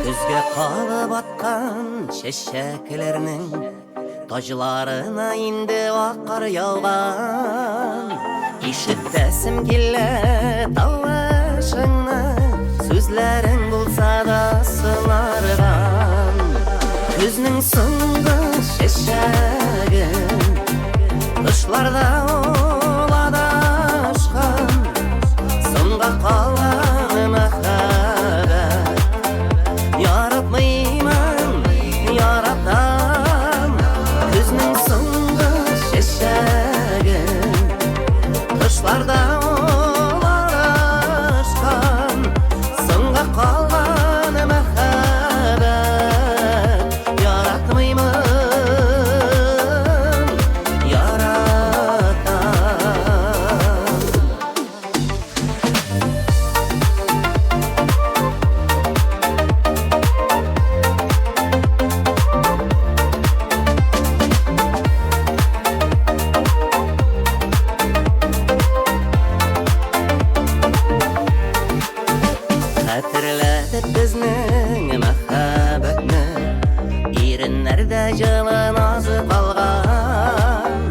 Күзге қалып атқан шешектерінің тажларына инде аққар яуған. Ишетәсем келә тавышыңны, сүзләрең булса да сыңарган. Күзнең соңгы шешегін кышларда ул адашкан. Соңга калган мәхәббәт яратмыймын, яратам. Күзнең соңгы шешегін кышларда ул адашкан. Соңга калган мәхәббәт яратмыймын, яратам. Хәтерләтеп безнең мәхәббәтне, иреннәрдә җылы назы калган.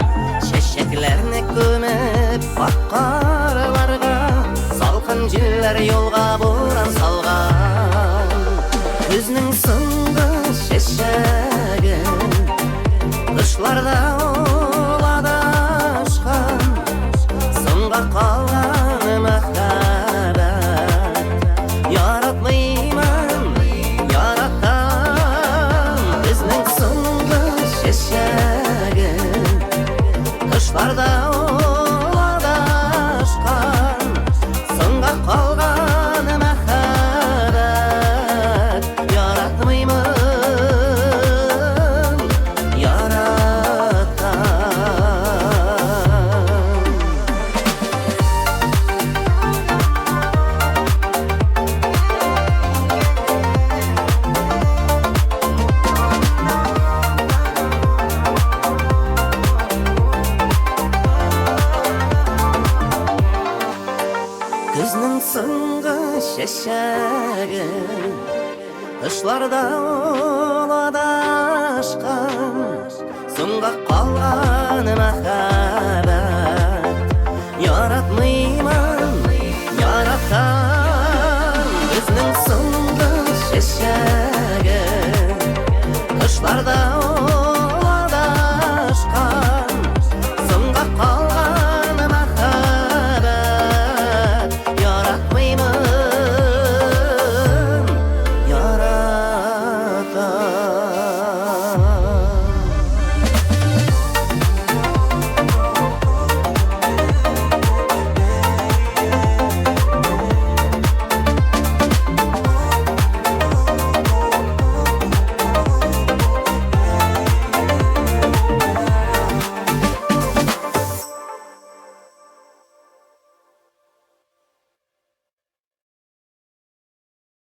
Чәчәкләрне күмеп ак карларга, салкын җилләр юлга буран салган. Күзнең соңгы чәчәген кышларда ул адашкан. Соңга калган мәхәббәт яратмыймын, яратам. Безнең соңгы чәчәген кышларда ул адашкан. Соңга калган мәхәббәт яратмыймын, яратам. Күзнең соңгы чәчәген кышларда ул адашкан. Соңга калган мәхәббәт яратмыймын, яратам. Күзнең соңгы чәчәген кышларда